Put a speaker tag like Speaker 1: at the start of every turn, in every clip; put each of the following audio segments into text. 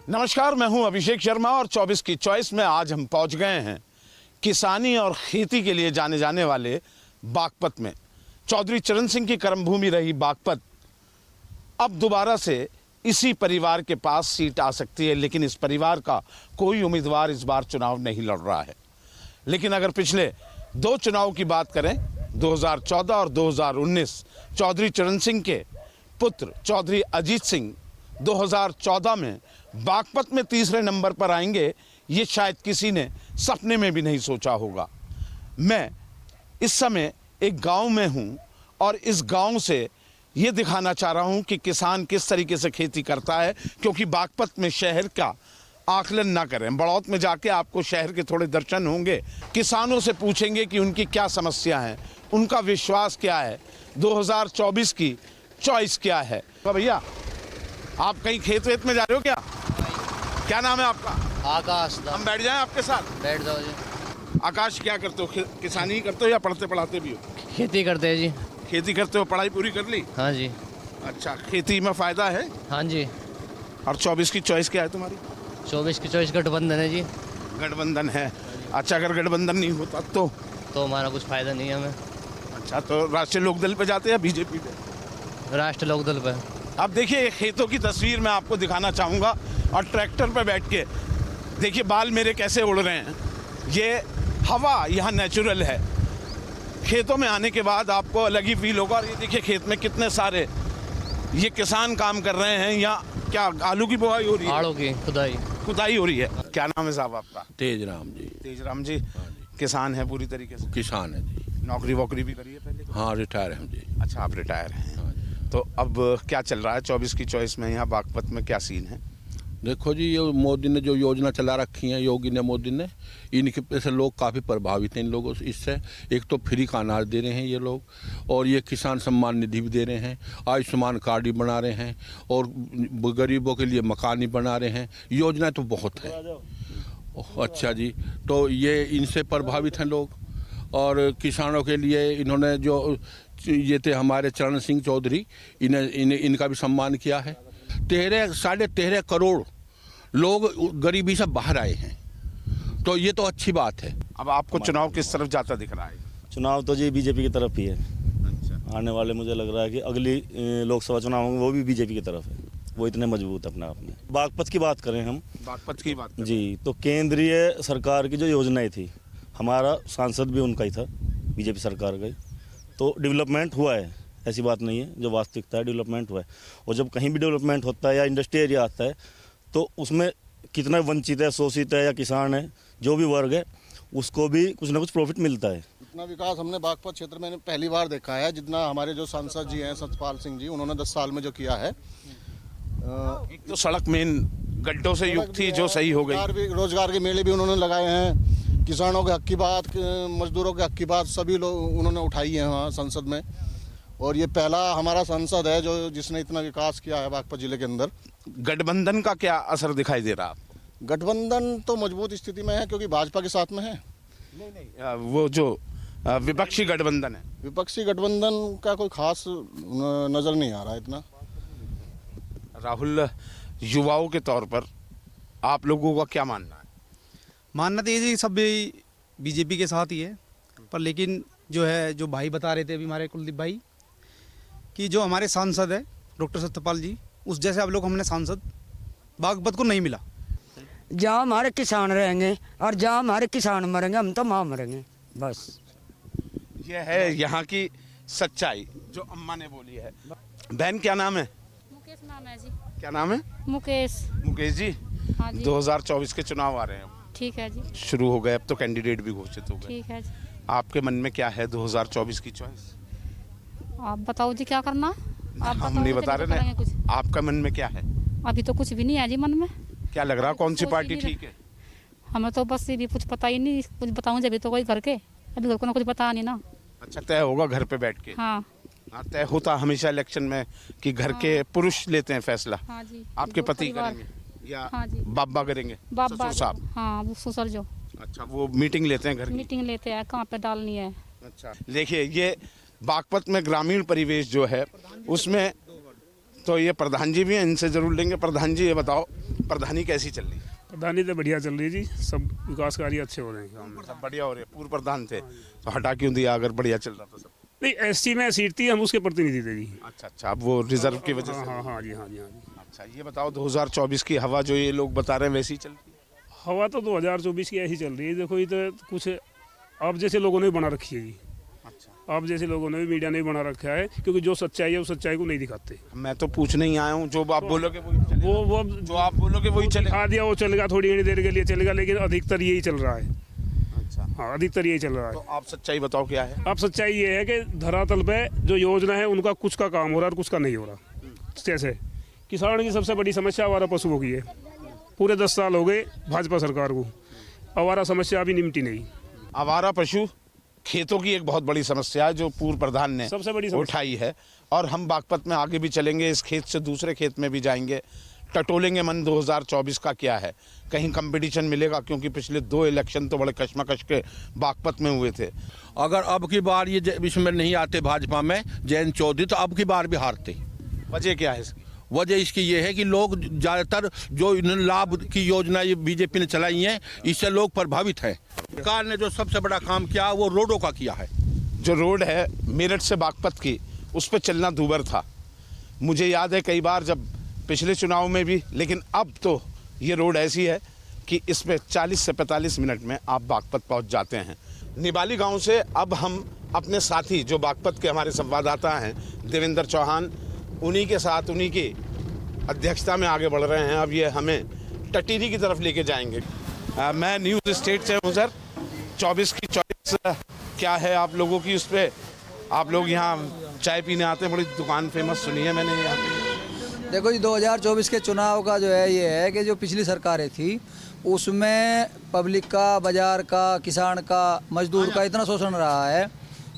Speaker 1: नमस्कार, मैं हूं अभिषेक शर्मा और 24 की चॉइस में आज हम पहुंच गए हैं किसानी और खेती के लिए जाने जाने वाले बागपत में। चौधरी चरण सिंह की कर्मभूमि रही बागपत अब दोबारा से इसी परिवार के पास सीट आ सकती है, लेकिन इस परिवार का कोई उम्मीदवार इस बार चुनाव नहीं लड़ रहा है। लेकिन अगर पिछले दो चुनाव की बात करें, 2014 और 2019, चौधरी चरण सिंह के पुत्र चौधरी अजीत सिंह 2014 में बागपत में तीसरे नंबर पर आएंगे, ये शायद किसी ने सपने में भी नहीं सोचा होगा। मैं इस समय एक गांव में हूं और इस गांव से ये दिखाना चाह रहा हूं कि किसान किस तरीके से खेती करता है, क्योंकि बागपत में शहर का आकलन ना करें। बड़ौत में जाके आपको शहर के थोड़े दर्शन होंगे। किसानों से पूछेंगे कि उनकी क्या समस्या है, उनका विश्वास क्या है, 2024 की चॉइस क्या है। तो भैया, आप कहीं खेत वेत में जा रहे हो क्या नाम है आपका?
Speaker 2: आकाश।
Speaker 1: हम बैठ जाएं आपके साथ?
Speaker 2: बैठ जाओ जी।
Speaker 1: आकाश, क्या करते हो? किसानी करते हो या पढ़ते पढ़ाते भी हो?
Speaker 2: खेती करते हैं जी।
Speaker 1: खेती करते हो, पढ़ाई पूरी कर ली?
Speaker 2: हाँ जी।
Speaker 1: अच्छा, खेती में फायदा है?
Speaker 2: हाँ जी।
Speaker 1: और 24 की चॉइस क्या है तुम्हारी?
Speaker 2: 24 की चॉइस गठबंधन है जी।
Speaker 1: गठबंधन है। अच्छा, अगर गठबंधन नहीं होता तो
Speaker 2: हमारा कुछ फायदा नहीं है हमें।
Speaker 1: अच्छा, तो राष्ट्रीय लोकदल पे जाते हैं या बीजेपी पे?
Speaker 2: राष्ट्रीय लोकदल पे।
Speaker 1: अब देखिए, खेतों की तस्वीर मैं आपको दिखाना चाहूँगा और ट्रैक्टर पे बैठ के देखिए बाल मेरे कैसे उड़ रहे हैं। ये हवा यहाँ नेचुरल है। खेतों में आने के बाद आपको अलग ही फील होगा। और ये देखिए खेत में कितने सारे ये किसान काम कर रहे हैं। यहाँ क्या आलू की बुआई हो रही है?
Speaker 2: आड़ू की
Speaker 1: खुदाई हो रही है। क्या नाम है साहब आपका?
Speaker 3: तेजराम जी।
Speaker 1: तेजराम जी, किसान है पूरी तरीके से?
Speaker 3: किसान है जी।
Speaker 1: नौकरी वोकरी भी करी है पहले?
Speaker 3: हाँ, रिटायर हैं जी।
Speaker 1: अच्छा, आप रिटायर हैं।
Speaker 3: हाँ जी।
Speaker 1: तो अब क्या चल रहा है 24 की चॉइस में? यहाँ बागपत में क्या सीन है?
Speaker 3: देखो जी, ये मोदी ने जो योजना चला रखी है, योगी ने, मोदी ने, इनके से लोग काफ़ी प्रभावित हैं। इन लोगों से इससे एक तो फ्री का अनाज दे रहे हैं ये लोग, और ये किसान सम्मान निधि भी दे रहे हैं, आयुष्मान कार्ड भी बना रहे हैं, और गरीबों के लिए मकान भी बना रहे हैं। योजनाएं तो बहुत है। अच्छा जी, तो ये इनसे प्रभावित हैं लोग। और किसानों के लिए इन्होंने जो ये थे हमारे चरण सिंह चौधरी, इनका भी सम्मान किया है। 13.5 करोड़ लोग गरीबी से बाहर आए हैं, तो ये तो अच्छी बात है।
Speaker 1: अब आपको चुनाव किस तरफ जाता दिख रहा है?
Speaker 4: चुनाव तो जी बीजेपी की तरफ ही है।
Speaker 1: अच्छा।
Speaker 4: आने वाले मुझे लग रहा है कि अगली लोकसभा चुनाव होंगे वो भी बीजेपी की तरफ है। वो इतने मजबूत अपने आप में। बागपत की बात करें हम,
Speaker 1: बागपत की बात करें
Speaker 4: जी, तो केंद्रीय सरकार की जो योजनाएं थी, हमारा सांसद भी उनका ही था, बीजेपी सरकार का ही। तो डेवलपमेंट हुआ है, ऐसी बात नहीं है। जो वास्तविकता है, डेवलपमेंट हुआ है। और जब कहीं भी डेवलपमेंट होता है या इंडस्ट्री एरिया आता है, तो उसमें कितना वंचित है, शोषित है या किसान है, जो भी वर्ग है, उसको भी कुछ ना कुछ प्रॉफिट मिलता है।
Speaker 5: इतना विकास हमने बागपत क्षेत्र में पहली बार देखा है, जितना हमारे जो सांसद जी हैं सतपाल सिंह जी, उन्होंने 10 साल में जो किया है।
Speaker 1: एक तो सड़क मेन गड्ढों से युक्त थी, जो सही हो गई।
Speaker 5: रोजगार के मेले भी उन्होंने लगाए हैं। किसानों के हक की बात, मजदूरों के हक की बात सभी लोग उन्होंने उठाई है वहाँ संसद में। और ये पहला हमारा सांसद है जो जिसने इतना विकास किया है बागपत जिले के अंदर।
Speaker 1: गठबंधन का क्या असर दिखाई दे रहा है?
Speaker 5: गठबंधन तो मजबूत स्थिति में है, क्योंकि भाजपा के साथ में है।
Speaker 1: नहीं, वो जो विपक्षी गठबंधन है,
Speaker 5: विपक्षी गठबंधन का कोई खास नजर नहीं आ रहा है इतना।
Speaker 1: राहुल, युवाओं के तौर पर आप लोगों का क्या मानना है?
Speaker 6: मानना तो ये जी सब बीजेपी के साथ ही है, पर लेकिन जो है, जो भाई बता रहे थे अभी हमारे कुलदीप भाई, कि जो हमारे सांसद है डॉक्टर सत्यपाल जी, उस जैसे अब लोग हमने सांसद बागपत को नहीं मिला।
Speaker 7: जहाँ हमारे किसान रहेंगे और जहाँ हमारे किसान मरेंगे, हम तो वहाँ मरेंगे, बस।
Speaker 1: यह है यहाँ की सच्चाई जो अम्मा ने बोली है। बहन, क्या नाम है?
Speaker 8: मुकेश नाम है जी।
Speaker 1: क्या नाम है?
Speaker 8: मुकेश
Speaker 1: जी।
Speaker 8: हाँ जी।
Speaker 1: 2024 के चुनाव आ रहे हैं,
Speaker 8: ठीक है जी।
Speaker 1: शुरू हो गए, अब तो कैंडिडेट भी घोषित हो गए।
Speaker 8: ठीक है जी।
Speaker 1: आपके मन में क्या है 2024 की चॉइस?
Speaker 8: आप बताओ जी क्या करना। आप
Speaker 1: हम नहीं बता रहे ना,
Speaker 8: कुछ।
Speaker 1: आपका मन में क्या है?
Speaker 8: अभी तो कुछ भी नहीं है जी मन में।
Speaker 1: क्या लग रहा, कौन सी पार्टी ठीक है?
Speaker 8: हमें तो बस ये भी कुछ पता ही नहीं। कुछ बताऊं जब तो कोई घर के, अभी घर को ना कुछ पता नहीं ना।
Speaker 1: अच्छा, तय होगा घर पे बैठ के?
Speaker 8: हाँ,
Speaker 1: तय होता हमेशा इलेक्शन में कि घर के पुरुष लेते हैं फैसला।
Speaker 8: हाँ जी।
Speaker 1: आपके
Speaker 8: जो
Speaker 1: पति
Speaker 8: परिवार-
Speaker 1: करेंगे या
Speaker 8: हाँ जी।
Speaker 1: बाबा करेंगे?
Speaker 8: बाबा
Speaker 1: ससुर साहब?
Speaker 8: हाँ, वो ससुर जो
Speaker 1: अच्छा, वो मीटिंग लेते हैं घर की?
Speaker 8: मीटिंग लेते हैं, कहाँ पे डालनी है।
Speaker 1: अच्छा, देखिए ये बागपत में ग्रामीण परिवेश जो है उसमें तो ये प्रधान जी भी हैं, इनसे जरूर लेंगे। प्रधान जी, ये बताओ, प्रधानी कैसी चल रही है?
Speaker 9: प्रधानी तो बढ़िया चल रही है जी, सब विकास कार्य अच्छे हो रहे हैं काम में।
Speaker 1: सब बढ़िया हो रहे हैं। पूर्व प्रधान थे तो हटा क्यों दिया अगर बढ़िया चल रहा था सब?
Speaker 9: नहीं, एसटी में सीट थी, हम उसके प्रतिनिधि थे जी।
Speaker 1: अच्छा, अब वो रिजर्व की वजह से।
Speaker 9: हाँ जी, हाँ जी, हाँ जी।
Speaker 1: अच्छा, ये बताओ 2024 की हवा जो ये लोग बता रहे हैं वैसी चल रही है?
Speaker 9: हवा तो 2024 की ऐसी चल रही है। देखो, ये तो कुछ आप जैसे लोगों ने भी बना रखी है जी।
Speaker 1: अच्छा,
Speaker 9: आप जैसे लोगों ने भी, मीडिया ने भी बना रखा है, क्योंकि जो सच्चाई है उस सच्चाई को नहीं दिखाते।
Speaker 1: मैं तो पूछने ही आया हूँ, जो आप बोलोगे वही चलेगा।
Speaker 9: वो
Speaker 1: जो आप बोलोगे वही चलेगा।
Speaker 9: दिखा दिया वो चलेगा, थोड़ी घनी देर के लिए चलेगा, लेकिन अधिकतर यही चल रहा है।
Speaker 1: अच्छा,
Speaker 9: हाँ, अधिकतर यही चल रहा है।
Speaker 1: तो आप सच्चाई बताओ क्या है?
Speaker 9: अब सच्चाई ये है कि धरातल पे जो योजना है उनका कुछ का काम हो रहा है और कुछ का नहीं हो रहा। जैसे किसान की सबसे बड़ी समस्या आवारा पशुओं की है। पूरे 10 साल हो गए भाजपा सरकार को, आवारा समस्या अभी निपटी नहीं।
Speaker 1: आवारा पशु खेतों की एक बहुत बड़ी समस्या है जो पूर्व प्रधान ने
Speaker 9: सबसे बड़ी समस्या
Speaker 1: उठाई है। और हम बागपत में आगे भी चलेंगे, इस खेत से दूसरे खेत में भी जाएंगे, टटोलेंगे मन 2024 का क्या है, कहीं कंपटीशन मिलेगा, क्योंकि पिछले 2 इलेक्शन तो बड़े कश्मकश के बागपत में हुए थे।
Speaker 3: अगर अब की बार ये इसमें नहीं आते भाजपा में जयंत चौधरी, तो अब की बार भी हारते।
Speaker 1: वजह क्या है इसकी?
Speaker 3: वजह इसकी ये है कि लोग ज़्यादातर जो इन्होंने लाभ की योजना ये बीजेपी ने चलाई है, इससे लोग प्रभावित हैं। सरकार ने जो सबसे बड़ा काम किया वो रोडों का किया है।
Speaker 1: जो रोड है मेरठ से बागपत की, उस पर चलना दूभर था। मुझे याद है कई बार जब पिछले चुनाव में भी, लेकिन अब तो ये रोड ऐसी है कि इस पे 40 से 45 मिनट में आप बागपत पहुंच जाते हैं। निबाली गांव से अब हम अपने साथी जो बागपत के हमारे संवाददाता हैं देवेंद्र चौहान, उन्हीं के साथ, उन्हीं की अध्यक्षता में आगे बढ़ रहे हैं। अब ये हमें टटीरी की तरफ लेके जाएंगे। मैं न्यूज़ स्टेट से हूँ सर। 24 की चॉइस क्या है आप लोगों की? उस पर आप लोग यहाँ चाय पीने आते हैं, बड़ी दुकान फेमस सुनी है मैंने यहाँ पे।
Speaker 10: देखो जी, 2024 के चुनाव का जो है ये है कि जो पिछली सरकारें थी उसमें पब्लिक का, बाजार का, किसान का, मजदूर का इतना शोषण रहा है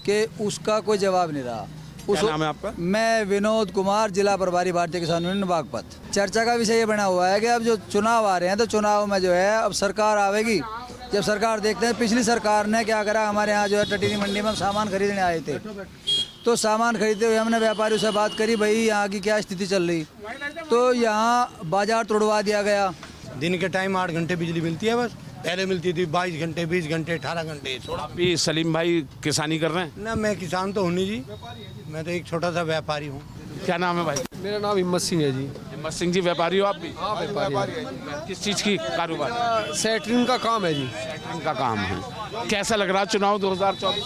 Speaker 10: कि उसका कोई जवाब नहीं रहा।
Speaker 1: क्या नाम है आपका?
Speaker 10: मैं विनोद कुमार, जिला प्रभारी भारतीय किसान यूनियन बागपत। चर्चा का विषय ये बना हुआ है कि अब जो चुनाव आ रहे हैं तो चुनाव में जो है अब सरकार आवेगी। जब सरकार देखते हैं पिछली सरकार ने क्या करा, हमारे यहाँ जो है टटीरी मंडी में सामान खरीदने आए थे, तो सामान खरीदते हुए हमने व्यापारियों से बात करी, भाई यहाँ की क्या स्थिति चल रही, तो यहाँ बाजार तोड़वा दिया गया।
Speaker 11: दिन के टाइम 8 घंटे बिजली मिलती है, बस पहले मिलती थी 22 घंटे, 20 घंटे, 18 घंटे।
Speaker 1: आप भी सलीम भाई किसानी कर रहे हैं?
Speaker 11: ना, मैं किसान तो हूँ नहीं जी, मैं तो एक छोटा सा व्यापारी हूँ।
Speaker 1: क्या नाम है भाई?
Speaker 12: मेरा नाम हिम्मत सिंह है जी।
Speaker 1: हिम्मत सिंह जी, व्यापारी हो आप भी?
Speaker 12: हाँ, व्यापारी।
Speaker 1: किस चीज़ की कारोबार?
Speaker 12: सेटरिंग का काम है जी।
Speaker 1: सेटरिंग का काम है। कैसा लग रहा है चुनाव 2024?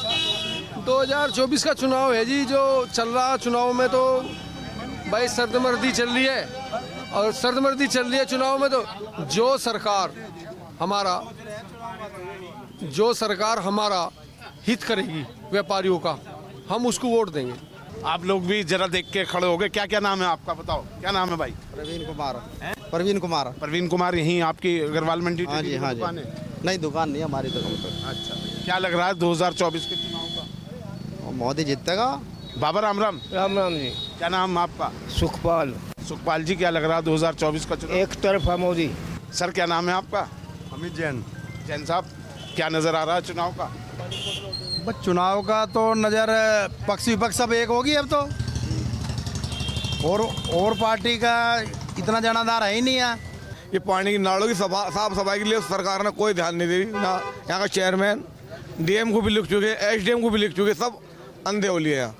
Speaker 12: 2024 का चुनाव है जी, जो चल रहा चुनाव में तो भाई सर्दमर्दी चल रही है, और सर्दमर्दी चल रही है चुनाव में। तो जो सरकार हमारा हित करेगी व्यापारियों का, हम उसको वोट देंगे।
Speaker 1: आप लोग भी जरा देख के खड़े हो गए। क्या क्या नाम है आपका, बताओ क्या नाम है भाई?
Speaker 13: प्रवीण कुमार। प्रवीण कुमार।
Speaker 1: प्रवीण कुमार, यहीं आपकी अग्रवाल मंडी?
Speaker 13: हाँ जी, हाँ जी। नहीं, दुकान नहीं हमारी तो।
Speaker 1: अच्छा, क्या लग रहा है 2024 के चुनाव का?
Speaker 13: मोदी जीतेगा।
Speaker 1: बाबा राम राम।
Speaker 12: राम राम जी।
Speaker 1: क्या नाम आपका?
Speaker 12: सुखपाल।
Speaker 1: सुखपाल जी, क्या लग रहा है 2024 का चुनाव?
Speaker 12: एक तरफा मोदी।
Speaker 1: सर क्या नाम है आपका?
Speaker 14: अमित जैन।
Speaker 1: जैन साहब, क्या नजर आ रहा है चुनाव का?
Speaker 14: बस चुनाव का तो नज़र पक्ष विपक्ष सब एक होगी अब तो, और पार्टी का इतना जनाधार है ही नहीं है।
Speaker 15: ये पानी की नालों की साफ सफाई के लिए सरकार ने कोई ध्यान नहीं दी। यहाँ का चेयरमैन डीएम को भी लिख चुके, एसडीएम को भी लिख चुके, सब अंधे हो लिए हैं।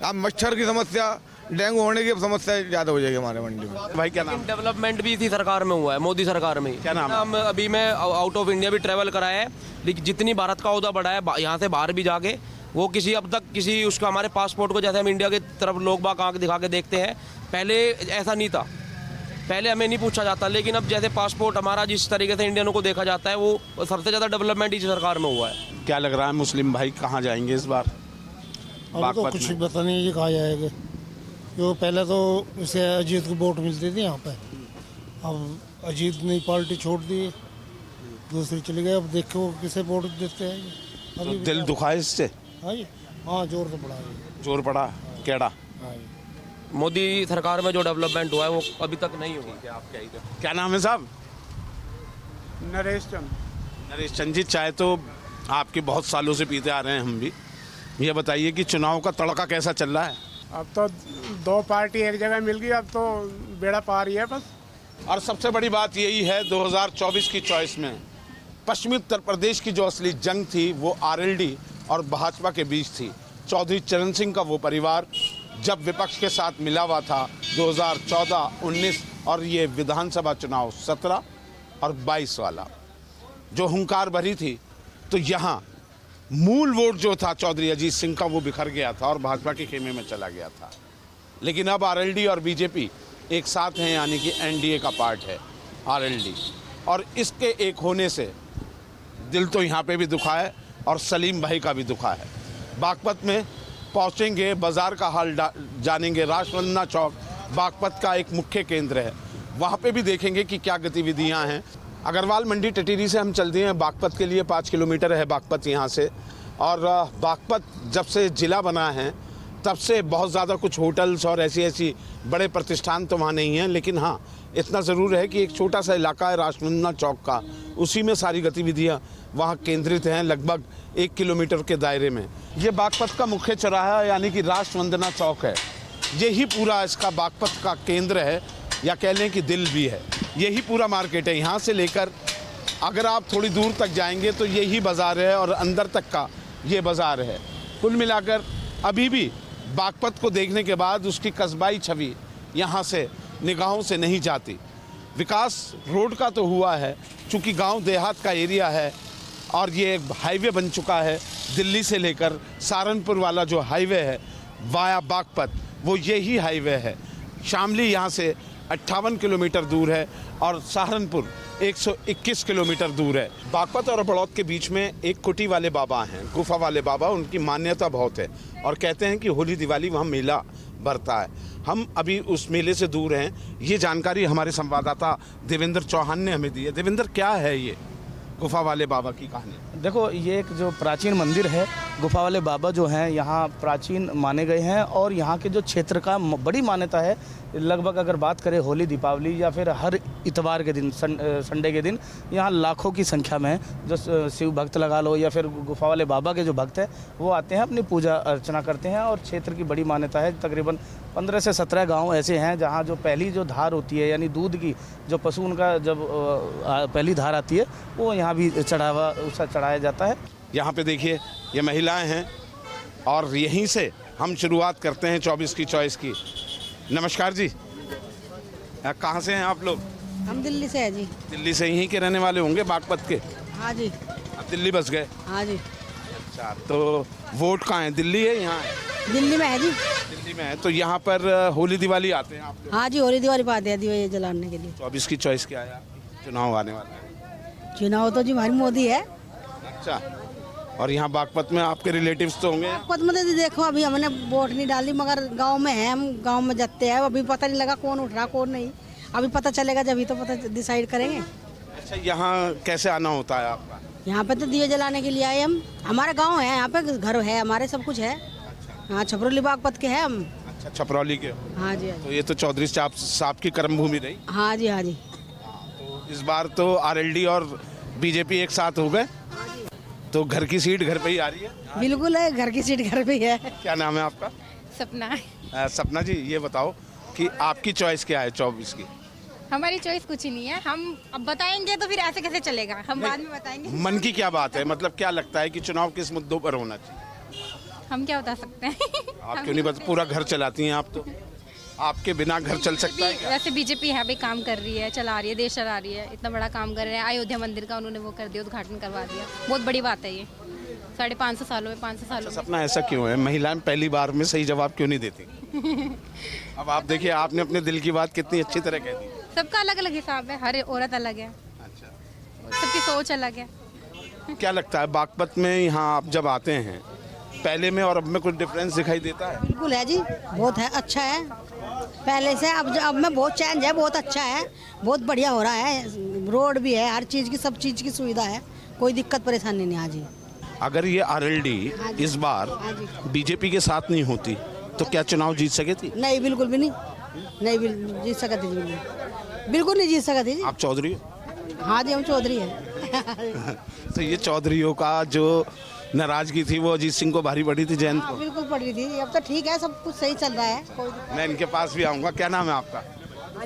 Speaker 15: अब मच्छर की समस्या, डेंगू होने की समस्या ज़्यादा हो जाएगी हमारे मंडी में।
Speaker 1: भाई क्या नाम?
Speaker 16: डेवलपमेंट भी इसी सरकार में हुआ है, मोदी सरकार में।
Speaker 1: क्या नाम?
Speaker 16: अभी मैं आउट ऑफ इंडिया भी ट्रैवल कराया है, लेकिन जितनी भारत का ओहदा बढ़ा है यहाँ से बाहर भी जाके, वो किसी अब तक किसी उसका हमारे पासपोर्ट को जैसे हम इंडिया की तरफ लोग बाग आँख दिखा के देखते हैं, पहले ऐसा नहीं था। पहले हमें नहीं पूछा जाता, लेकिन अब जैसे पासपोर्ट हमारा जिस तरीके से इंडियनों को देखा जाता है, वो सबसे ज़्यादा डेवलपमेंट इसी सरकार में हुआ है।
Speaker 1: क्या लग रहा है मुस्लिम भाई कहाँ जाएंगे इस बार?
Speaker 17: अब तो कुछ पता नहीं ये कहाँ जाएगा, जो पहले तो इसे अजीत को वोट मिलती थी यहाँ पे, अब अजीत ने पार्टी छोड़ दी, दूसरी चली गई। अब देखो किसे वोट देते हैं।
Speaker 1: तो दिल दुखा है इससे?
Speaker 17: हाँ, जोर तो पड़ा है।
Speaker 1: जोर पड़ा केड़ा?
Speaker 16: मोदी सरकार में जो डेवलपमेंट हुआ है वो अभी तक नहीं हुआ।
Speaker 1: क्या नाम है साहब?
Speaker 18: नरेश चंद।
Speaker 1: नरेश चंद जी, चाय तो आपके बहुत सालों से पीते आ रहे हैं हम भी। ये बताइए कि चुनाव का तड़का कैसा चल रहा है?
Speaker 18: अब तो 2 पार्टी एक जगह मिल गई, अब तो बेड़ा पार ही है बस।
Speaker 1: और सबसे बड़ी बात यही है 2024 की चॉइस में पश्चिमी उत्तर प्रदेश की जो असली जंग थी वो आरएलडी और भाजपा के बीच थी। चौधरी चरण सिंह का वो परिवार जब विपक्ष के साथ मिला हुआ था 2014, 19 और ये विधानसभा चुनाव 17 और 22 वाला जो हुंकार भरी थी, तो यहाँ मूल वोट जो था चौधरी अजीत सिंह का वो बिखर गया था और भाजपा के खेमे में चला गया था। लेकिन अब आरएलडी और बीजेपी एक साथ हैं, यानी कि एनडीए का पार्ट है आरएलडी, और इसके एक होने से दिल तो यहाँ पे भी दुखा है और सलीम भाई का भी दुखा है। बागपत में पहुँचेंगे, बाज़ार का हाल जानेंगे। राष्ट्रवंदना चौक बागपत का एक मुख्य केंद्र है, वहाँ पे भी देखेंगे कि क्या गतिविधियाँ हैं। अग्रवाल मंडी टटीरी से हम चल दिए हैं बागपत के लिए, 5 किलोमीटर है बागपत यहाँ से। और बागपत जब से ज़िला बना है तब से बहुत ज़्यादा कुछ होटल्स और ऐसी बड़े प्रतिष्ठान तो वहाँ नहीं हैं, लेकिन हाँ इतना ज़रूर है कि एक छोटा सा इलाका है राष्ट्रवंदना चौक का, उसी में सारी गतिविधियाँ वहाँ केंद्रित हैं, लगभग 1 किलोमीटर के दायरे में। ये बागपत का मुख्य चौराहा यानी कि राष्ट्रवंदना चौक है, यही पूरा इसका बागपत का केंद्र है, या कह लें कि दिल भी है। यही पूरा मार्केट है, यहाँ से लेकर अगर आप थोड़ी दूर तक जाएंगे तो यही बाज़ार है और अंदर तक का ये बाज़ार है। कुल मिलाकर अभी भी बागपत को देखने के बाद उसकी कस्बाई छवि यहाँ से निगाहों से नहीं जाती। विकास रोड का तो हुआ है, चूँकि गांव देहात का एरिया है और ये हाईवे बन चुका है। दिल्ली से लेकर सहारनपुर वाला जो हाईवे है वाया बागपत, वो यही हाईवे है। शामली यहाँ से 58 किलोमीटर दूर है और सहारनपुर 121 किलोमीटर दूर है। बागपत और बड़ौद के बीच में एक कुटी वाले बाबा हैं, गुफा वाले बाबा, उनकी मान्यता बहुत है और कहते हैं कि होली दिवाली वहाँ मेला भरता है। हम अभी उस मेले से दूर हैं, ये जानकारी हमारे संवाददाता देवेंद्र चौहान ने हमें दी है। देवेंद्र, क्या है ये गुफा वाले बाबा की कहानी?
Speaker 19: देखो, ये एक जो प्राचीन मंदिर है, गुफा वाले बाबा जो हैं यहाँ प्राचीन माने गए हैं और यहाँ के जो क्षेत्र का बड़ी मान्यता है। लगभग अगर बात करें होली, दीपावली या फिर हर इतवार के दिन, संडे के दिन यहाँ लाखों की संख्या में जो शिव भक्त लगा लो या फिर गुफा वाले बाबा के जो भक्त हैं वो आते हैं, अपनी पूजा अर्चना करते हैं। और क्षेत्र की बड़ी मान्यता है, तकरीबन 15 से 17 गांव ऐसे हैं जहां जो पहली जो धार होती है, यानी दूध की जो पशु उनका जब पहली धार आती है वो यहाँ भी चढ़ाया जाता है।
Speaker 1: यहाँ पे देखिए ये महिलाएं हैं और यहीं से हम शुरुआत करते हैं 24 की चॉइस की। नमस्कार जी, कहाँ से हैं आप लोग?
Speaker 20: हम दिल्ली से हैं जी।
Speaker 1: दिल्ली से यहीं के रहने वाले होंगे, बागपत के?
Speaker 20: हाँ जी।
Speaker 1: अब दिल्ली बस गए?
Speaker 20: हाँ जी।
Speaker 1: अच्छा, तो वोट कहाँ है? दिल्ली है यहाँ है?
Speaker 20: दिल्ली में है जी।
Speaker 1: दिल्ली में है, तो यहाँ पर होली दिवाली आते हैं आप लोग?
Speaker 20: हाँ जी, होली दिवाली पाते हैं दिवाली जलाने के लिए।
Speaker 1: 24 की चॉइस क्या है आपकी? चुनाव आने वाला है।
Speaker 20: चुनाव तो जी हमारी मोदी है।
Speaker 1: अच्छा, और यहाँ बागपत में आपके रिलेटिव्स तो होंगे?
Speaker 20: बागपत में तो देखो अभी हमने वोट नहीं डाली, मगर गांव में है, हम गांव में जाते हैं। अभी पता नहीं लगा कौन उठ रहा कौन नहीं, अभी पता चलेगा जब ही तो पता डिसाइड करेंगे।
Speaker 1: अच्छा, यहाँ कैसे आना होता है आपका?
Speaker 20: यहाँ पे तो दिए जलाने के लिए आए हम। हमारा गाँव है, यहाँ पे घर है हमारे, सब कुछ है। हाँ, छपरौली बागपत के हैं हम।
Speaker 1: अच्छा, छपरौली के?
Speaker 20: हाँ जी।
Speaker 1: तो ये तो चौधरी साहब की कर्म भूमि रही?
Speaker 20: हाँ जी, हाँ जी।
Speaker 1: तो इस बार तो आरएलडी और बीजेपी एक साथ हो गए, तो घर की सीट घर पे ही आ रही है?
Speaker 20: बिल्कुल है, घर की सीट घर पे ही है।
Speaker 1: क्या नाम है आपका?
Speaker 21: सपना।
Speaker 1: सपना जी, ये बताओ कि आपकी चॉइस क्या है 24 की?
Speaker 21: हमारी चॉइस कुछ ही नहीं है, हम अब बताएंगे तो फिर ऐसे कैसे चलेगा, हम बाद में बताएंगे।
Speaker 1: मन की क्या बात है, मतलब क्या लगता है कि चुनाव किस मुद्दों पर होना चाहिए?
Speaker 21: हम क्या बता सकते हैं?
Speaker 1: आप क्यों नहीं बता? पूरा घर चलाती हैं आप, तो आपके बिना घर चल सकता है क्या?
Speaker 21: वैसे बीजेपी है भाई, काम कर रही है, चला रही है, देश चला रही है, इतना बड़ा काम कर रहे हैं। अयोध्या मंदिर का उन्होंने वो कर दिया, उद्घाटन करवा दिया, बहुत बड़ी बात है ये। 550 सालों में 500 सालों में।
Speaker 1: सपना, ऐसा क्यों है? महिलाएं पहली बार में सही जवाब क्यों नहीं देती? अब आप देखिए, आपने अपने दिल की बात कितनी अच्छी तरह कह दी।
Speaker 21: सबका अलग अलग हिसाब है, हर औरत अलग है।
Speaker 1: अच्छा,
Speaker 21: सबकी सोच अलग है।
Speaker 1: क्या लगता है बागपत में यहाँ आप जब आते हैं, पहले में और अब में कुछ डिफरेंस दिखाई देता है?
Speaker 20: बिल्कुल है जी, बहुत है, अच्छा है पहले से। अब में बहुत चेंज है, बहुत अच्छा है, बहुत बढ़िया हो रहा है। रोड भी है, हर चीज़ की, सब चीज़ की सुविधा है, कोई दिक्कत परेशानी नहीं। हाँ जी।
Speaker 1: अगर ये आरएलडी इस बार बीजेपी के साथ नहीं होती तो क्या चुनाव जीत सके थी?
Speaker 20: नहीं, बिल्कुल भी नहीं, नहीं जीत सका थी, बिल्कुल नहीं जीत सका थी।
Speaker 1: आप चौधरी हो?
Speaker 20: हाँ जी, हम चौधरी हैं।
Speaker 1: तो ये चौधरियों का जो नाराजगी थी वो अजीत सिंह को भारी पड़ी थी, जयंत को?
Speaker 20: बिल्कुल पड़ रही थी। अब तो ठीक है, सब कुछ सही चल रहा है।
Speaker 1: मैं इनके पास भी आऊँगा। क्या नाम है आपका?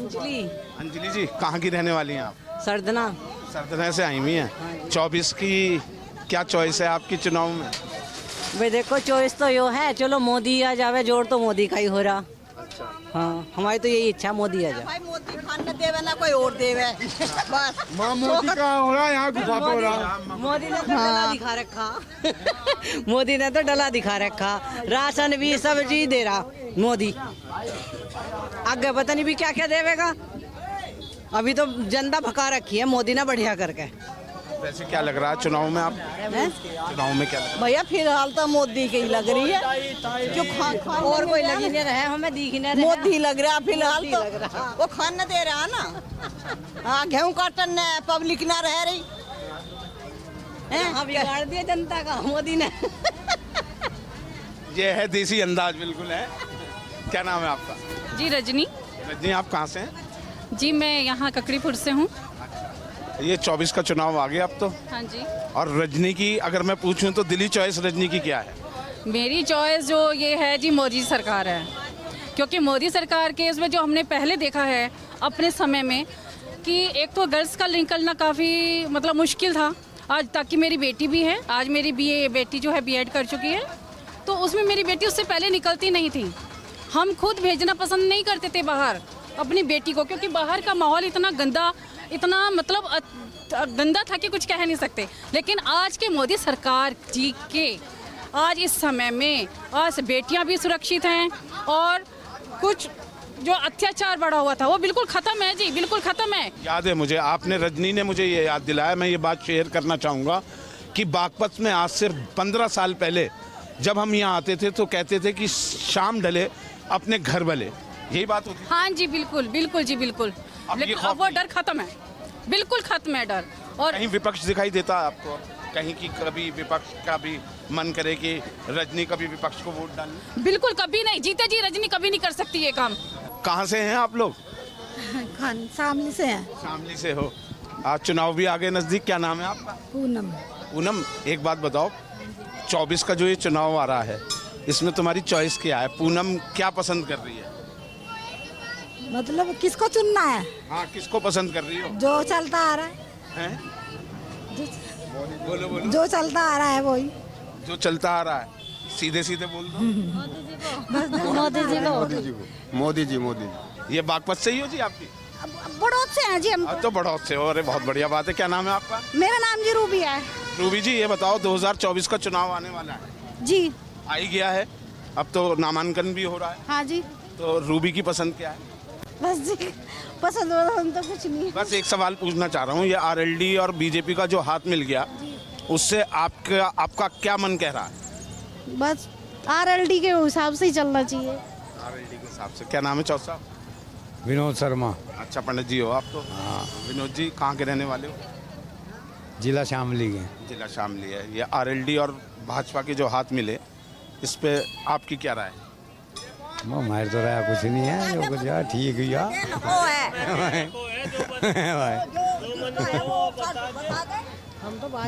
Speaker 2: अंजलि।
Speaker 1: अंजलि जी कहाँ की रहने वाली हैं आप?
Speaker 2: सरदना।
Speaker 1: सरदना से आई हुई हैं। 24 की क्या चॉइस है आपकी चुनाव में?
Speaker 2: भाई देखो चॉइस तो यो है, चलो मोदी आ जावे, जोर तो मोदी का ही हो रहा। हाँ हमारी तो यही इच्छा, मोदी आ जाए।
Speaker 20: भाई मोदी खान न देवे ना कोई और देवे बस।
Speaker 15: मोदी का हो रहा है यहाँ गुफा पे हो रहा।
Speaker 2: मोदी ने तो डला दिखा रखा मोदी ने तो डला दिखा रखा, राशन भी सब्जी दे रहा मोदी। आगे पता नहीं भी क्या क्या देवेगा। अभी तो जनता भगा रखी है मोदी ने बढ़िया करके।
Speaker 1: वैसे क्या लग रहा है चुनाव में आप? चुनाव में क्या लग रहा है?
Speaker 20: भैया फिलहाल तो मोदी की लग रही है जो खान
Speaker 2: और कोई लगी नहीं रहा है, हमें दिख नहीं रहा।
Speaker 20: मोदी लग रहा फिलहाल तो वो खान न दे रहा ना। हाँ गेहूँ काटन पब्लिक ना रह रही
Speaker 2: हाँ बिगाड़ दिया जनता का मोदी ने।
Speaker 1: ये है देसी अंदाज बिल्कुल है। क्या नाम है आपका?
Speaker 22: जी रजनी।
Speaker 1: रजनी आप कहाँ से हैं?
Speaker 22: जी मैं यहाँ ककड़ीपुर से हूँ।
Speaker 1: ये 24 का चुनाव आ गया अब तो।
Speaker 22: हाँ जी।
Speaker 1: और रजनी की अगर मैं पूछूं तो दिली चॉइस रजनी की क्या है?
Speaker 22: मेरी चॉइस जो ये है जी मोदी सरकार है, क्योंकि मोदी सरकार के इसमें जो हमने पहले देखा है अपने समय में कि एक तो गर्ल्स का निकलना काफ़ी मतलब मुश्किल था। आज तक कि मेरी बेटी भी है, आज मेरी बेटी जो है बीएड कर चुकी है, तो उसमें मेरी बेटी उससे पहले निकलती नहीं थी। हम खुद भेजना पसंद नहीं करते थे बाहर अपनी बेटी को, क्योंकि बाहर का माहौल इतना गंदा, इतना मतलब गंदा था कि कुछ कह नहीं सकते। लेकिन आज के मोदी सरकार जी के आज इस समय में आज बेटियां भी सुरक्षित हैं और कुछ जो अत्याचार बढ़ा हुआ था वो बिल्कुल ख़त्म है जी, बिल्कुल ख़त्म है।
Speaker 1: याद है मुझे, आपने रजनी ने मुझे ये याद दिलाया। मैं ये बात शेयर करना चाहूँगा कि बागपत में आज से 15 साल पहले जब हम यहाँ आते थे तो कहते थे कि शाम ढले अपने घर भले, यही बात होती।
Speaker 22: हाँ जी बिल्कुल बिल्कुल जी बिल्कुल। लेकिन अब वो डर खत्म है, बिल्कुल खत्म है डर। और
Speaker 1: कहीं विपक्ष दिखाई देता है आपको कहीं की? कभी विपक्ष का भी मन करे कि रजनी कभी विपक्ष को वोट डाले?
Speaker 22: बिल्कुल कभी नहीं, जीते जी रजनी कभी नहीं कर सकती ये काम।
Speaker 1: कहाँ से हैं आप लोग?
Speaker 20: शामली से हैं।
Speaker 1: शामली से हो। आज चुनाव भी आ गए नजदीक। क्या नाम है आपका?
Speaker 20: पूनम।
Speaker 1: पूनम एक बात बताओ, 24 का जो ये चुनाव आ रहा है इसमें तुम्हारी चॉइस क्या है? पूनम क्या पसंद कर रही है?
Speaker 20: मतलब किसको चुनना है?
Speaker 1: हाँ किसको पसंद कर रही हो?
Speaker 20: जो चलता आ रहा
Speaker 1: है? बोलो बोलो।
Speaker 20: जो चलता आ रहा है वही।
Speaker 1: जो चलता आ रहा है सीधे सीधे बोल दो।
Speaker 20: मोदी जी को।
Speaker 1: मोदी जी। ये बागपत से ही हो जी आपकी?
Speaker 20: बड़ौत से हैं जी हम।
Speaker 1: तो बड़ौत से हो। अरे बहुत बढ़िया बात है। क्या नाम है आपका?
Speaker 20: मेरा नाम जी रूबी है।
Speaker 1: रूबी जी ये बताओ 2024 का चुनाव आने वाला है
Speaker 20: जी,
Speaker 1: आ ही गया है, अब तो नामांकन भी हो रहा है।
Speaker 20: हाँ जी।
Speaker 1: तो रूबी की पसंद क्या है?
Speaker 20: बस जी पसंद तो कुछ नहीं।
Speaker 1: बस एक सवाल पूछना चाह रहा हूँ, ये आरएलडी और बीजेपी का जो हाथ मिल गया उससे आपका क्या मन कह रहा है?
Speaker 20: बस आरएलडी के हिसाब से ही चलना चाहिए।
Speaker 1: आरएलडी के हिसाब से। क्या नाम है चौथ साहब?
Speaker 14: विनोद शर्मा।
Speaker 1: अच्छा पंडित जी हो आप तो? हाँ। विनोद जी कहाँ के रहने वाले हो?
Speaker 14: जिला शामली के।
Speaker 1: जिला शामली है। ये आरएलडी और भाजपा के जो हाथ मिले इस पे आपकी क्या राय है?
Speaker 14: वो हमारे तो राय कुछ नहीं है, जो कुछ है ठीक ही है।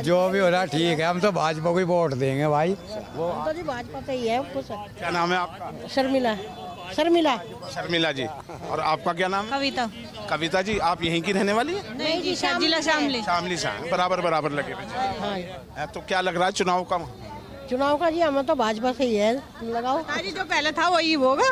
Speaker 14: जो भी हो रहा ठीक है, हम तो भाजपा को ही वोट देंगे भाई।
Speaker 20: हम तो जी भाजपा से ही है।
Speaker 1: क्या नाम है आपका?
Speaker 20: शर्मिला। शर्मिला।
Speaker 1: शर्मिला जी। और आपका क्या नाम है?
Speaker 20: कविता।
Speaker 1: कविता जी आप यहीं की रहने वाली है?
Speaker 20: नहीं जी जिला शामली।
Speaker 1: शामली से हैं, बराबर लगे हुए। तो क्या लग रहा है चुनाव का?
Speaker 20: चुनाव का जी हमें तो भाजपा से ही है। लगाओ। हाँ जी जो पहले था वही होगा।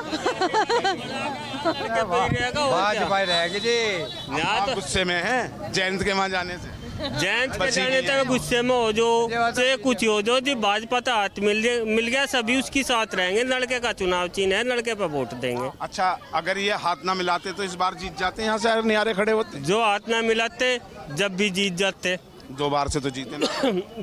Speaker 14: भाजपा रहेगी जी।
Speaker 1: आप गुस्से में हैं जयंत के वहाँ जाने से?
Speaker 23: जयंत के जाने तक गुस्से में हो जो से कुछ हो जो जी, भाजपा तो हाथ मिल गया, सभी उसके साथ रहेंगे। लड़के का चुनाव चिन्ह है, लड़के पे वोट देंगे।
Speaker 1: अच्छा अगर ये हाथ ना मिलाते तो इस बार जीत जाते? यहाँ से नियारे खड़े होते?
Speaker 23: जो हाथ ना मिलाते जब भी जीत जाते।
Speaker 1: 2 बार से तो जीते ना।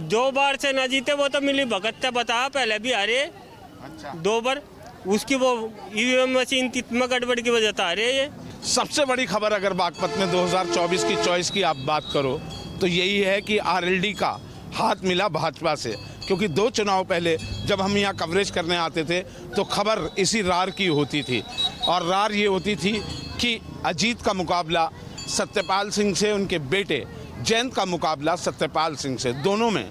Speaker 23: 2 बार से ना जीते, वो तो मिली भगत बता पहले भी हारे।
Speaker 1: अच्छा
Speaker 23: 2 बार उसकी वो ईवीएम मशीन में गड़बड़ की वजह से हारे। ये
Speaker 1: सबसे बड़ी खबर अगर बागपत में 2024 की चॉइस की आप बात करो तो यही है कि आरएलडी का हाथ मिला भाजपा से, क्योंकि 2 चुनाव पहले जब हम यहाँ कवरेज करने आते थे तो खबर इसी रार की होती थी, और रार ये होती थी कि अजीत का मुकाबला सत्यपाल सिंह से, उनके बेटे जयंत का मुकाबला सत्यपाल सिंह से, दोनों में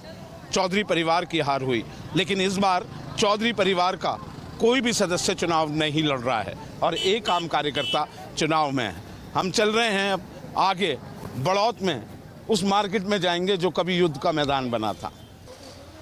Speaker 1: चौधरी परिवार की हार हुई। लेकिन इस बार चौधरी परिवार का कोई भी सदस्य चुनाव नहीं लड़ रहा है और एक आम कार्यकर्ता चुनाव में है। हम चल रहे हैं अब आगे बड़ौत में, उस मार्केट में जाएंगे जो कभी युद्ध का मैदान बना था।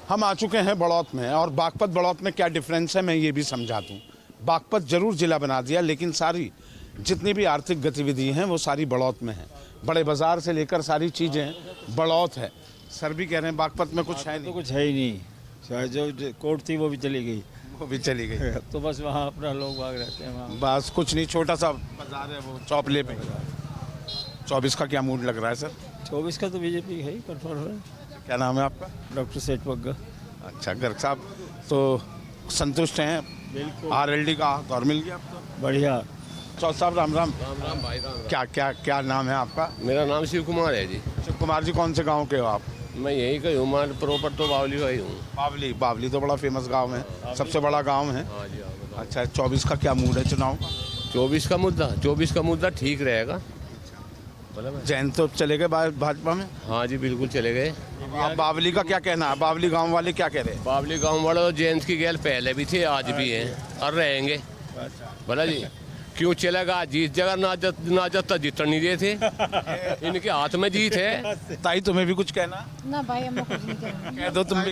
Speaker 1: हम आ चुके हैं बड़ौत में, और बागपत बड़ौत में क्या डिफरेंस है मैं ये भी समझा दूँ। बागपत जरूर ज़िला बना दिया, लेकिन सारी जितनी भी आर्थिक गतिविधि हैं वो सारी बड़ौत में है। बड़े बाजार से लेकर सारी चीज़ें बड़ौत है। सर भी कह रहे हैं बागपत में कुछ है नहीं।
Speaker 4: तो कुछ है ही नहीं, जो कोर्ट थी वो भी चली गई।
Speaker 1: वो भी चली गई।
Speaker 4: तो बस वहाँ अपना लोग भाग रहते हैं वहाँ।
Speaker 1: बस कुछ नहीं, छोटा सा बाजार है वो चौपले पे। 24 का क्या मूड लग रहा है सर?
Speaker 4: 24 का तो बीजेपी है ही, कन्फर्म है।
Speaker 1: क्या नाम है आपका?
Speaker 4: डॉक्टर सेठ बग्गा।
Speaker 1: अच्छा गर्ग साहब, तो संतुष्ट हैं?
Speaker 4: बिल्कुल।
Speaker 1: RLD का दौर मिल गया आपको?
Speaker 4: बढ़िया।
Speaker 1: चौधरी साहब राम राम।
Speaker 5: राम राम भाई राम।
Speaker 1: क्या नाम है आपका?
Speaker 5: मेरा नाम शिव कुमार है जी।
Speaker 1: शिव कुमार जी, कौन से गांव के हो आप?
Speaker 5: मैं यहीं का हूँ, मैं प्रॉपर तो बावली का ही हूँ।
Speaker 1: बावली तो बड़ा फेमस गांव है, सबसे बड़ा गांव है।
Speaker 5: हाँ जी।
Speaker 1: अच्छा, 24 का क्या मूड है चुनाव का?
Speaker 5: 24 का मुद्दा ठीक रहेगा।
Speaker 1: जैन तो चले गए भाजपा में?
Speaker 5: हाँ जी बिल्कुल चले गए।
Speaker 1: अब बावली का क्या कहना है? बावली गांव वाले क्या कह रहे हैं?
Speaker 5: बावली गांव वाले तो जैन की गैल पहले भी थे, आज भी हैं और रहेंगे। बोला जी क्यों चलेगा? जीत जगह नाजत जीतने नहीं दिए थे, इनके हाथ में जीत है।
Speaker 1: ताई तुम्हें भी कुछ कहना?
Speaker 6: ना भाई हम कुछ नहीं कहना।
Speaker 1: कह दो तुम भी।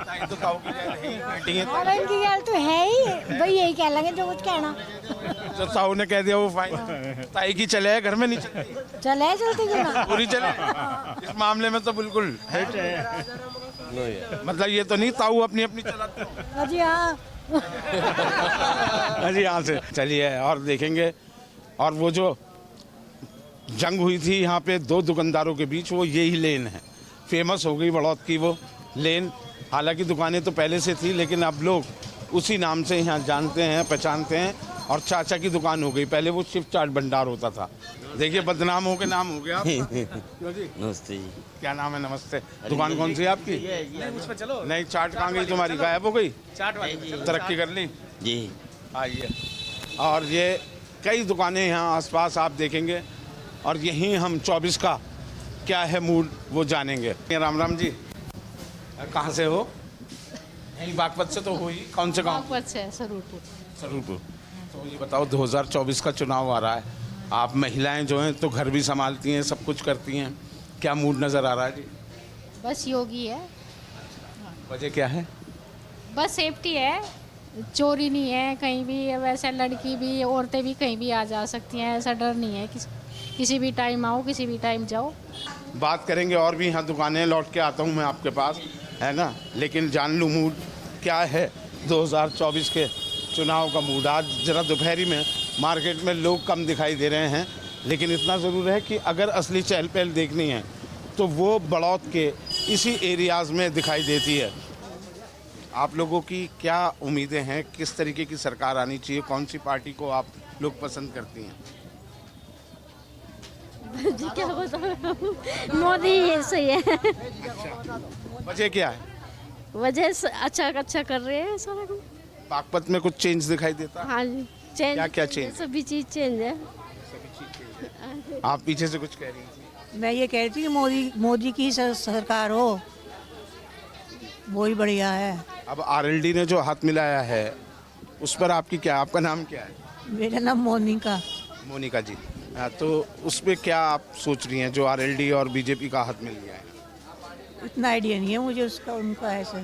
Speaker 1: ताई तो खाओ
Speaker 6: और इनकी गैल तो है ही भाई, यही कह लेंगे जो कुछ कहना।
Speaker 1: जो साहू ने कह दिया वो फाइन। ताई की चले घर में नहीं चलती?
Speaker 6: चले चलती क्यों ना?
Speaker 1: पूरी चले। इस मामले में तो बिल्कुल है। मतलब ये तो नहीं ताऊ अपनी अपनी चलाते हो?
Speaker 6: जी हाँ।
Speaker 1: अजी यहाँ से चलिए और देखेंगे। और वो जो जंग हुई थी यहाँ पे दो दुकानदारों के बीच, वो यही लेन है, फेमस हो गई बड़ौत की वो लेन। हालांकि दुकानें तो पहले से थी, लेकिन अब लोग उसी नाम से यहाँ जानते हैं, पहचानते हैं। और चाचा की दुकान हो गई, पहले वो शिव चाट भंडार होता था। देखिए बदनाम हो के नाम हो गया।
Speaker 24: नमस्ते जी।
Speaker 1: क्या नाम है? नमस्ते। दुकान कौन सी है आपकी? नहीं, चाट कहाँ गई तुम्हारी? गायब हो गई? तरक्की कर ली
Speaker 24: जी।
Speaker 1: आइए। और ये कई दुकानें यहाँ आसपास आप देखेंगे, और यहीं हम 24 का क्या है मूड वो जानेंगे। राम राम जी, कहाँ से हो? यहीं बागपत से तो हो ही। कौन से गाँव?
Speaker 25: बागपत से,
Speaker 1: सरूरपुर। तो ये बताओ 2024 का चुनाव आ रहा है, आप महिलाएं जो हैं तो घर भी संभालती हैं, सब कुछ करती हैं, क्या मूड नज़र आ रहा है जी?
Speaker 25: बस योगी है।
Speaker 1: वजह क्या है?
Speaker 25: बस सेफ्टी है, चोरी नहीं है कहीं भी, वैसे लड़की भी औरतें भी कहीं भी आ जा सकती हैं, ऐसा डर नहीं है। किसी भी टाइम आओ, किसी भी टाइम जाओ।
Speaker 1: बात करेंगे और भी यहाँ दुकानें, लौट के आता हूँ मैं आपके पास, है ना। लेकिन जान लूँ मूड क्या है 2024 के चुनाव का मूड। आज ज़रा दोपहरी में मार्केट में लोग कम दिखाई दे रहे हैं, लेकिन इतना ज़रूर है कि अगर असली चहल पहल देखनी है तो वो बड़ौत के इसी एरियाज़ में दिखाई देती है। आप लोगों की क्या उम्मीदें हैं? किस तरीके की सरकार आनी चाहिए? कौन सी पार्टी को आप लोग पसंद करती हैं?
Speaker 25: जी क्या बताऊं, मोदी सही है।
Speaker 1: वजह क्या है?
Speaker 25: वजह अच्छा कर रहे हैं सारा कुछ।
Speaker 1: बागपत में कुछ चेंज दिखाई देता है?
Speaker 25: हाँ जी, चेंज।
Speaker 1: क्या चेंज?
Speaker 25: सभी चीज़ चेंज है।
Speaker 1: आप पीछे से कुछ कह रही थी?
Speaker 20: मैं ये कह रही थी कि मोदी की सरकार हो, वो ही बढ़िया है।
Speaker 1: अब RLD ने जो हाथ मिलाया है उस पर आपकी क्या, आपका नाम क्या है?
Speaker 20: मेरा नाम
Speaker 1: मोनिका जी। तो उस पर क्या आप सोच रही हैं जो RLD और बीजेपी का हाथ मिल गया है?
Speaker 20: इतना आइडिया नहीं है मुझे उसका, उनका ऐसे।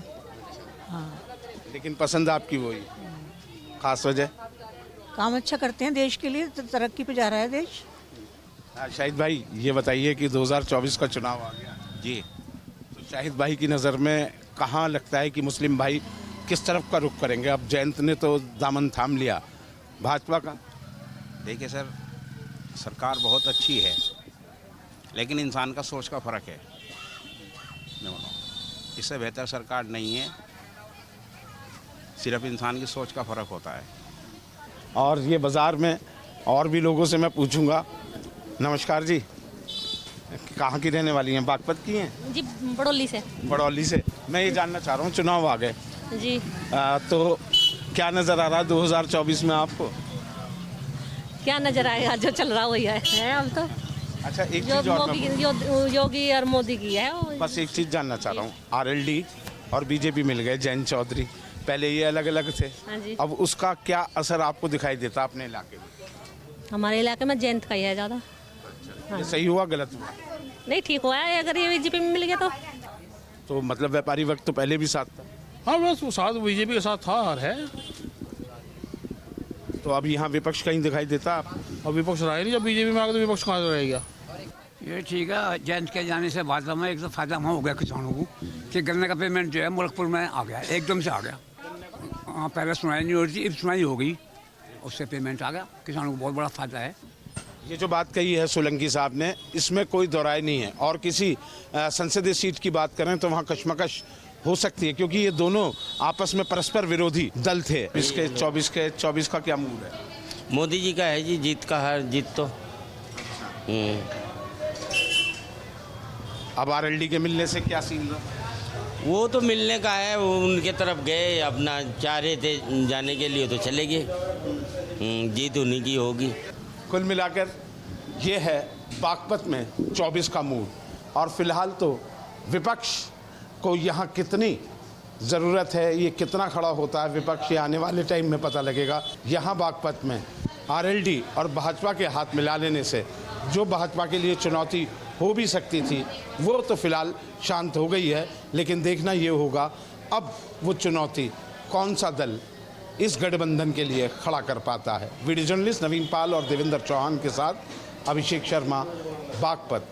Speaker 20: हाँ,
Speaker 1: लेकिन पसंद आपकी वही, खास वजह?
Speaker 20: काम अच्छा करते हैं देश के लिए, तो तरक्की पे जा रहा है देश।
Speaker 1: शाहिद भाई ये बताइए कि 2024 का चुनाव आ गया
Speaker 24: जी,
Speaker 1: तो शाहिद भाई की नज़र में कहाँ लगता है कि मुस्लिम भाई किस तरफ का रुख करेंगे? अब जयंत ने तो दामन थाम लिया, भाजपा का?
Speaker 24: देखिए सर, सरकार बहुत अच्छी है, लेकिन इंसान का सोच का फ़र्क है। इससे बेहतर सरकार नहीं है, सिर्फ इंसान की सोच का फ़र्क होता है।
Speaker 1: और ये बाज़ार में और भी लोगों से मैं पूछूंगा। नमस्कार जी, कहाँ की रहने वाली हैं? बागपत की हैं?
Speaker 25: जी बड़ौली से।
Speaker 1: बड़ौली से। मैं ये जानना चाह रहा हूँ, चुनाव आ गए
Speaker 25: जी,
Speaker 1: तो क्या नज़र आ रहा है 2024 में आपको?
Speaker 25: क्या नजर आएगा, जो चल रहा वही है हम तो।
Speaker 1: अच्छा, एक चीज़ और
Speaker 25: योगी और मोदी की है।
Speaker 1: बस एक चीज़ जानना चाह रहा हूँ, RLD और बीजेपी मिल गए, जैन चौधरी, पहले ये अलग अलग थे,
Speaker 25: हाँ जी।
Speaker 1: अब उसका क्या असर आपको दिखाई देता अपने इलाके में?
Speaker 3: हमारे इलाके में जयंत का ही है ज़्यादा।
Speaker 1: ये सही हुआ गलत हुआ?
Speaker 3: नहीं, ठीक हुआ है अगर ये बीजेपी में मिल गया
Speaker 1: तो मतलब व्यापारी वर्ग तो पहले भी साथ था।
Speaker 7: हाँ, बस वो साथ बीजेपी के साथ था और है।
Speaker 1: तो अब यहाँ विपक्ष कहीं दिखाई देता आप?
Speaker 7: और विपक्ष रहा ही नहीं, जब बीजेपी में आ गया तो विपक्ष कहाँ से रहेगा।
Speaker 8: ये ठीक है, जयंत के जाने से बाद में एक तो फायदा हो गया किसानों को कि गन्ने का पेमेंट जो है मुल्कपुर में आ गया, एकदम से आ गया। हाँ, पहले सुनाई नहीं होती, अब सुनाई हो गई, उससे पेमेंट आ गया, किसानों को बहुत बड़ा फायदा है।
Speaker 1: ये जो बात कही है सोलंकी साहब ने, इसमें कोई दोहराई नहीं है। और किसी संसदीय सीट की बात करें तो वहाँ कशमकश हो सकती है, क्योंकि ये दोनों आपस में परस्पर विरोधी दल थे। इसके 24 का क्या मूड है?
Speaker 9: मोदी जी का है जी, जीत का हार जीत तो।
Speaker 1: अब आरएलडी के मिलने से क्या सीन रहा?
Speaker 9: वो तो मिलने का है, वो उनके तरफ गए, अपना चाह रहे थे जाने के लिए तो चले गए। जीत उन्हीं की होगी।
Speaker 1: कुल मिलाकर ये है बागपत में 24 का मूड। और फिलहाल तो विपक्ष को यहाँ कितनी ज़रूरत है, ये कितना खड़ा होता है विपक्ष, ये आने वाले टाइम में पता लगेगा। यहाँ बागपत में आरएलडी और भाजपा के हाथ मिला लेने से जो भाजपा के लिए चुनौती हो भी सकती थी वो तो फिलहाल शांत हो गई है। लेकिन देखना ये होगा अब वो चुनौती कौन सा दल इस गठबंधन के लिए खड़ा कर पाता है। वीडियो जर्नलिस्ट नवीन पाल और देवेंद्र चौहान के साथ अभिषेक शर्मा, बागपत।